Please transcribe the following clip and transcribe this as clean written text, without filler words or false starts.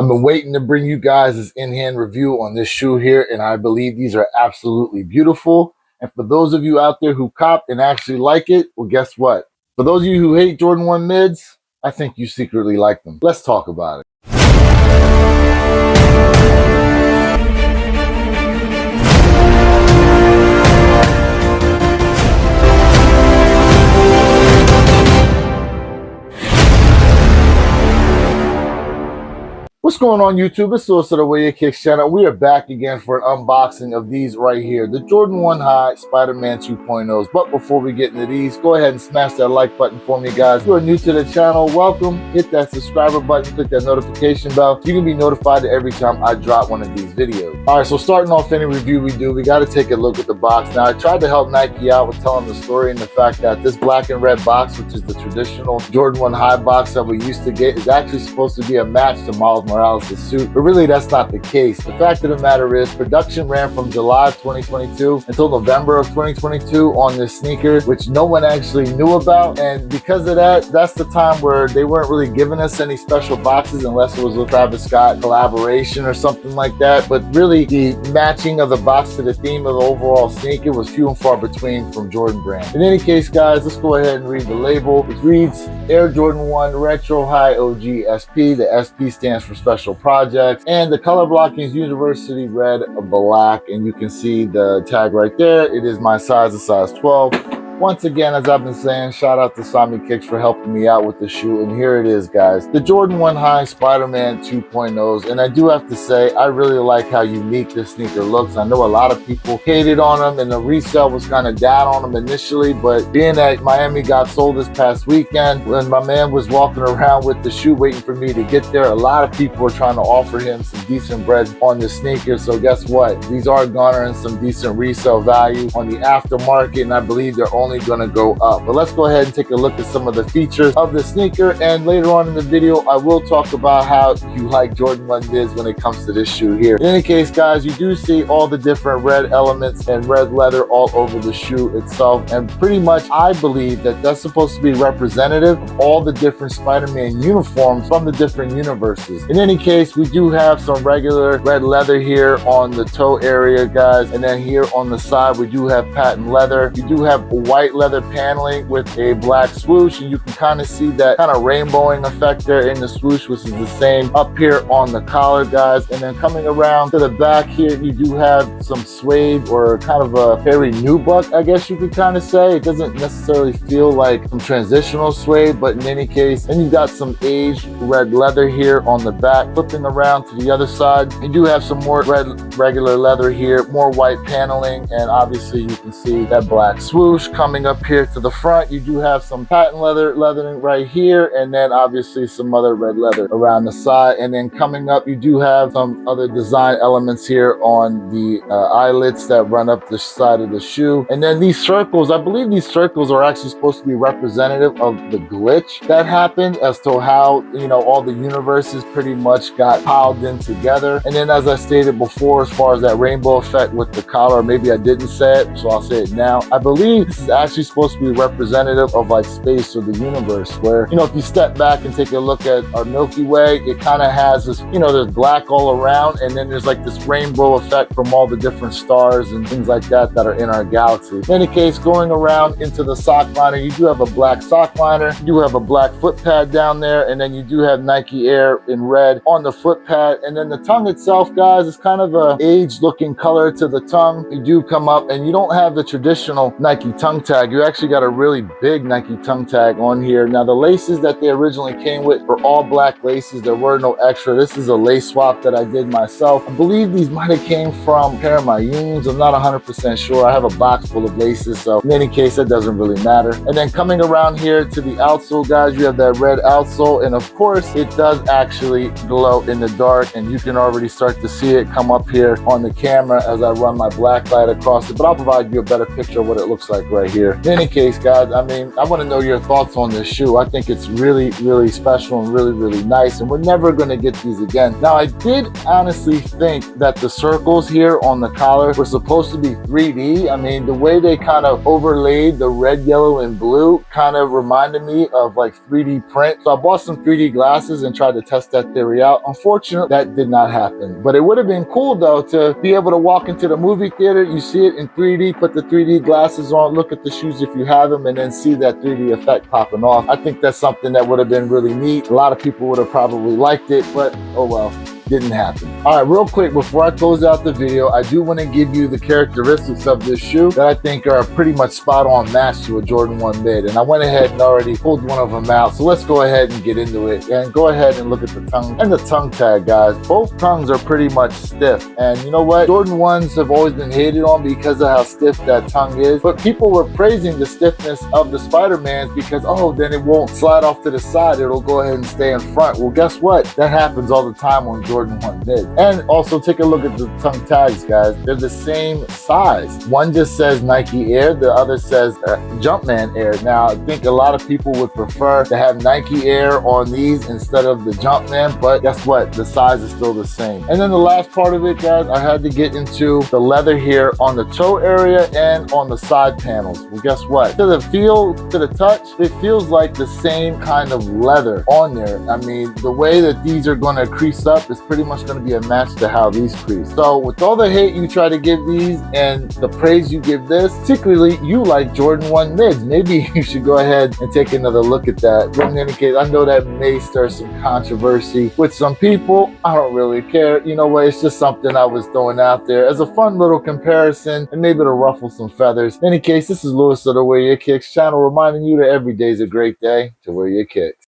I've been waiting to bring you guys this in-hand review on this shoe here, and I believe these are absolutely beautiful. And for those of you out there who cop and actually like it, well, guess what? For those of you who hate Jordan 1 mids, I think you secretly like them. Let's talk about it. What's going on, YouTube? It's Source of Way Your Kicks channel. We are back again for an unboxing of these right here, the Jordan 1 High Spider-Man 2.0s. But before we get into these, go ahead and smash that like button for me, guys. If you are new to the channel, welcome. Hit that subscriber button, click that notification bell. You can be notified every time I drop one of these videos. All right, so starting off any review we do, we got to take a look at the box. Now, I tried to help Nike out with telling the story and the fact that this black and red box, which is the traditional Jordan 1 High box that we used to get, is actually supposed to be a match to Miles Morales' suit, but really that's not the case. The fact of the matter is production ran from July of 2022 until November of 2022 on this sneaker, which no one actually knew about, and because of that, that's the time where they weren't really giving us any special boxes unless it was with Travis Scott collaboration or something like that. But really the matching of the box to the theme of the overall sneaker was few and far between from Jordan brand. In any case, guys, let's go ahead and read the label, which reads Air Jordan 1 Retro High OG SP. The SP stands for Special Projects, and the color blocking is University Red Black, and you can see the tag right there. It is my size, a size 12. Once again, as I've been saying, shout out to Sami Kicks for helping me out with the shoe, and here it is, guys. The Jordan 1 High Spider-Man 2.0s, and I do have to say, I really like how unique this sneaker looks. I know a lot of people hated on them, and the resale was kind of down on them initially, but being that Miami got sold this past weekend, when my man was walking around with the shoe waiting for me to get there, a lot of people were trying to offer him some decent bread on the sneaker, so guess what? These are garnering some decent resale value on the aftermarket, and I believe they're only going to go up. But let's go ahead and take a look at some of the features of the sneaker, and later on in the video I will talk about how you like Jordan 1 mids when it comes to this shoe here. In any case, guys, you do see all the different red elements and red leather all over the shoe itself, and pretty much I believe that that's supposed to be representative of all the different Spider-Man uniforms from the different universes. In any case, we do have some regular red leather here on the toe area, guys, and then here on the side we do have patent leather. You do have white leather paneling with a black swoosh, and you can kind of see that kind of rainbowing effect there in the swoosh, which is the same up here on the collar, guys. And then coming around to the back here, you do have some suede or kind of a hairy nubuck, I guess you could kind of say. It doesn't necessarily feel like some transitional suede, but in any case, then you've got some aged red leather here on the back. Flipping around to the other side, you do have some more red regular leather here, more white paneling, and obviously you can see that black swoosh. Coming up here to the front, you do have some patent leathering right here, and then obviously some other red leather around the side. And then coming up, you do have some other design elements here on the eyelets that run up the side of the shoe. And then these circles, I believe these circles are actually supposed to be representative of the glitch that happened as to how, you know, all the universes pretty much got piled in together. And then as I stated before, as far as that rainbow effect with the collar, maybe I didn't say it, so I'll say it now. I believe this is actually supposed to be representative of like space or the universe, where, you know, if you step back and take a look at our Milky Way, it kind of has this, you know, there's black all around, and then there's like this rainbow effect from all the different stars and things like that that are in our galaxy. In any case, going around into the sock liner, you do have a black sock liner, you do have a black foot pad down there, and then you do have Nike Air in red on the foot pad. And then the tongue itself, guys, is kind of a aged looking color to the tongue. You do come up and you don't have the traditional Nike tongue tag. You actually got a really big Nike tongue tag on here. Now the laces that they originally came with were all black laces. There were no extra. This is a lace swap that I did myself. I believe these might have came from a pair of my Unions. I'm not 100% sure. I have a box full of laces, so in any case that doesn't really matter. And then coming around here to the outsole, guys, you have that red outsole, and of course it does actually glow in the dark, and you can already start to see it come up here on the camera as I run my black light across it, but I'll provide you a better picture of what it looks like right here. In any case, guys, I mean, I want to know your thoughts on this shoe. I think it's really, really special and really, really nice, and we're never going to get these again. Now, I did honestly think that the circles here on the collar were supposed to be 3D. I mean, the way they kind of overlaid the red, yellow, and blue kind of reminded me of like 3D print. So I bought some 3D glasses and tried to test that theory out. Unfortunately, that did not happen. But it would have been cool though to be able to walk into the movie theater, you see it in 3D, put the 3D glasses on, look at the shoes if you have them, and then see that 3D effect popping off. I think that's something that would have been really neat. A lot of people would have probably liked it, but oh well. Didn't happen. All right, real quick, before I close out the video, I do want to give you the characteristics of this shoe that I think are a pretty much spot on match to a Jordan 1 mid. And I went ahead and already pulled one of them out. So let's go ahead and get into it. And go ahead and look at the tongue and the tongue tag, guys. Both tongues are pretty much stiff. And you know what? Jordan 1s have always been hated on because of how stiff that tongue is. But people were praising the stiffness of the Spider-Mans because, oh, then it won't slide off to the side. It'll go ahead and stay in front. Well, guess what? That happens all the time on Jordan 1 mid. And also take a look at the tongue tags, guys. They're the same size. One just says Nike Air, the other says Jumpman Air. Now, I think a lot of people would prefer to have Nike Air on these instead of the Jumpman, but guess what? The size is still the same. And then the last part of it, guys, I had to get into the leather here on the toe area and on the side panels. Well, guess what? To the feel, to the touch, it feels like the same kind of leather on there. I mean, the way that these are going to crease up is pretty much going to be a match to how these crease. So with all the hate you try to give these and the praise you give this, particularly you like Jordan 1 mids, maybe you should go ahead and take another look at that. But in any case, I know that may stir some controversy with some people. I don't really care. You know what? It's just something I was throwing out there as a fun little comparison and maybe to ruffle some feathers. In any case, this is Lewis of the Wear Your Kicks channel reminding you that every day is a great day to wear your kicks.